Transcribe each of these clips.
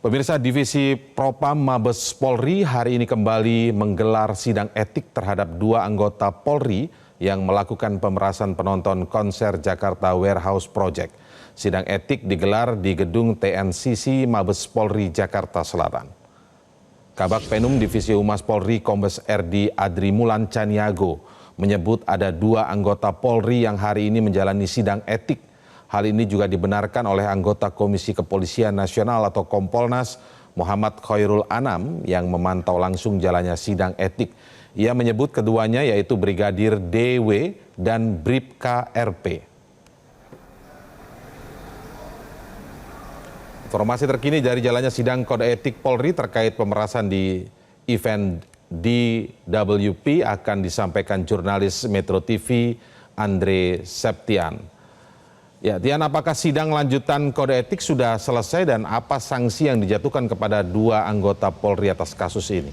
Pemirsa, Divisi Propam Mabes Polri hari ini kembali menggelar sidang etik terhadap dua anggota Polri yang melakukan pemerasan penonton konser Jakarta Warehouse Project. Sidang etik digelar di gedung TNCC Mabes Polri Jakarta Selatan. Kabag Penum Divisi Humas Polri Kombes RD Adri Mulan Caniago menyebut ada dua anggota Polri yang hari ini menjalani sidang etik. Hal ini juga dibenarkan oleh anggota Komisi Kepolisian Nasional atau Kompolnas Muhammad Khairul Anam yang memantau langsung jalannya sidang etik. Ia menyebut keduanya yaitu Brigadir DW dan Bribka RP. Informasi terkini dari jalannya sidang kode etik Polri terkait pemerasan di event DWP akan disampaikan jurnalis Metro TV Andre Septian. Ya, Tian, apakah sidang lanjutan kode etik sudah selesai dan apa sanksi yang dijatuhkan kepada dua anggota Polri atas kasus ini?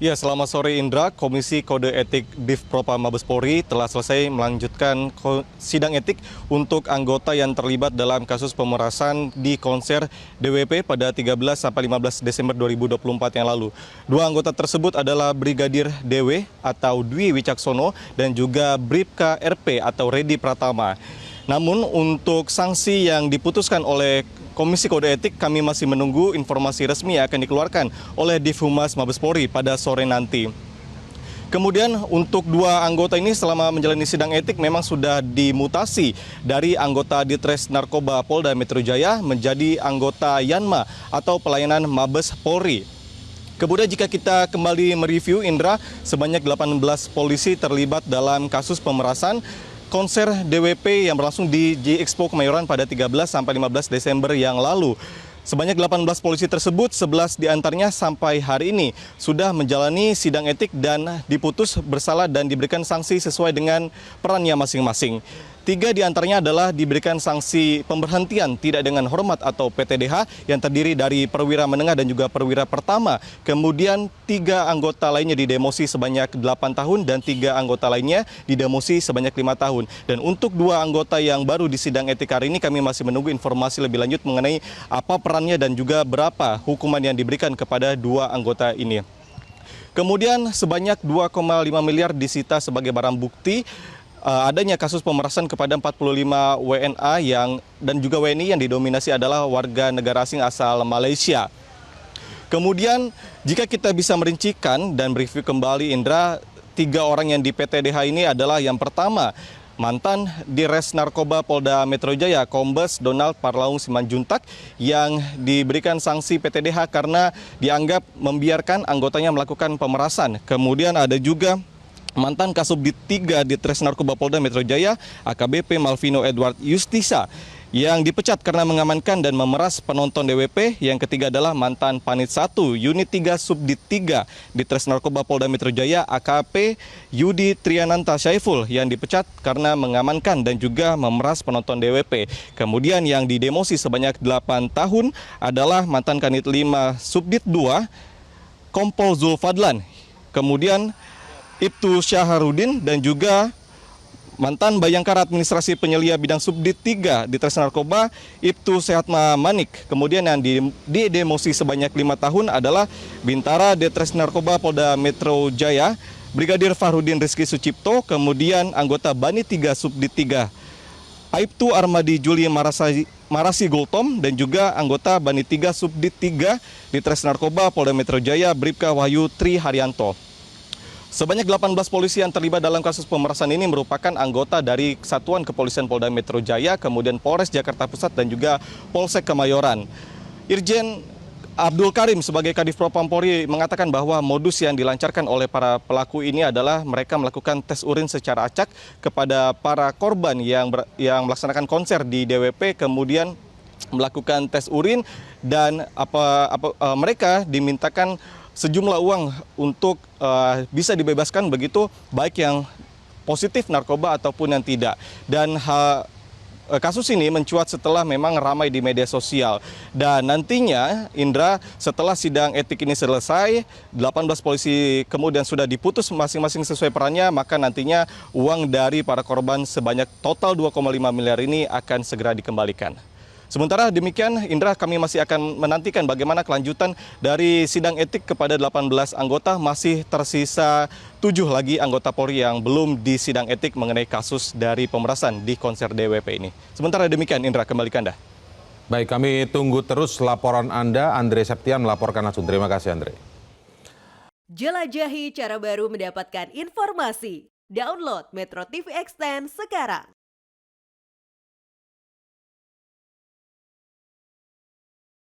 Ya, selamat sore Indra. Komisi Kode Etik Div Propam Mabes Polri telah selesai melanjutkan sidang etik untuk anggota yang terlibat dalam kasus pemerasan di konser DWP pada 13 sampai 15 Desember 2024 yang lalu. Dua anggota tersebut adalah Brigadir DW atau Dwi Wicaksono dan juga Bribka RP atau Redi Pratama. Namun untuk sanksi yang diputuskan oleh Komisi Kode Etik, kami masih menunggu informasi resmi yang akan dikeluarkan oleh Div Humas Mabes Polri pada sore nanti. Kemudian untuk dua anggota ini selama menjalani sidang etik memang sudah dimutasi dari anggota Ditres Narkoba Polda Metro Jaya menjadi anggota Yanma atau pelayanan Mabes Polri. Kemudian jika kita kembali mereview Indra, sebanyak 18 polisi terlibat dalam kasus pemerasan konser DWP yang berlangsung di G-Expo Kemayoran pada 13 sampai 15 Desember yang lalu. Sebanyak 18 polisi tersebut, 11 diantaranya sampai hari ini sudah menjalani sidang etik dan diputus bersalah dan diberikan sanksi sesuai dengan perannya masing-masing. 3 diantaranya adalah diberikan sanksi pemberhentian tidak dengan hormat atau PTDH yang terdiri dari perwira menengah dan juga perwira pertama. Kemudian 3 anggota lainnya didemosi sebanyak 8 tahun dan 3 anggota lainnya didemosi sebanyak 5 tahun. Dan untuk 2 anggota yang baru di sidang etik hari ini kami masih menunggu informasi lebih lanjut mengenai apa perannya dan juga berapa hukuman yang diberikan kepada 2 anggota ini. Kemudian sebanyak 2,5 miliar disita sebagai barang bukti adanya kasus pemerasan kepada 45 WNA dan juga WNI yang didominasi adalah warga negara asing asal Malaysia. Kemudian jika kita bisa merincikan dan mereview kembali Indra, 3 orang yang di PTDH ini adalah yang pertama mantan Dires Narkoba Polda Metro Jaya Kombes Donald Parlaung Simanjuntak yang diberikan sanksi PTDH karena dianggap membiarkan anggotanya melakukan pemerasan. Kemudian ada juga mantan Kasubdit 3 Ditres Narkoba Polda Metro Jaya AKBP Malvino Edward Justisa yang dipecat karena mengamankan dan memeras penonton DWP. Yang ketiga adalah mantan Panit 1 Unit 3 Subdit 3 Ditres Narkoba Polda Metro Jaya AKP Yudi Triananta Syaiful yang dipecat karena mengamankan dan juga memeras penonton DWP. Kemudian yang didemosi sebanyak 8 tahun adalah mantan Kanit 5 Subdit 2 Kompol Zulfadlan. Kemudian Ibtu Syaharudin dan juga mantan Bayangkara Administrasi Penyelia Bidang Subdit 3 Ditres Narkoba Ibtu Sehatma Manik. Kemudian yang didemosi sebanyak 5 tahun adalah Bintara Ditres Narkoba Polda Metro Jaya Brigadir Fahrudin Rizky Sucipto, kemudian anggota Bani 3 Subdit 3 Aibtu Armadi Juli Marasi Gultom dan juga anggota Bani 3 Subdit 3 Ditres Narkoba Polda Metro Jaya Bribka Wahyu Tri Haryanto. Sebanyak 18 polisi yang terlibat dalam kasus pemerasan ini merupakan anggota dari Satuan Kepolisian Polda Metro Jaya, kemudian Polres Jakarta Pusat dan juga Polsek Kemayoran. Irjen Abdul Karim sebagai Kadif Propam Polri mengatakan bahwa modus yang dilancarkan oleh para pelaku ini adalah mereka melakukan tes urin secara acak kepada para korban yang melaksanakan konser di DWP, kemudian melakukan tes urin dan mereka dimintakan sejumlah uang untuk bisa dibebaskan begitu, baik yang positif narkoba ataupun yang tidak. Dan kasus ini mencuat setelah memang ramai di media sosial. Dan nantinya, Indra, setelah sidang etik ini selesai, 18 polisi kemudian sudah diputus masing-masing sesuai perannya, maka nantinya uang dari para korban sebanyak total 2,5 miliar ini akan segera dikembalikan. Sementara demikian, Indra, kami masih akan menantikan bagaimana kelanjutan dari sidang etik kepada 18 anggota. Masih tersisa 7 lagi anggota Polri yang belum disidang etik mengenai kasus dari pemerasan di konser DWP ini. Sementara demikian, Indra, kembali ke Anda. Baik, kami tunggu terus laporan Anda. Andre Septian melaporkan langsung. Terima kasih, Andre. Jelajahi cara baru mendapatkan informasi. Download Metro TV Extend sekarang.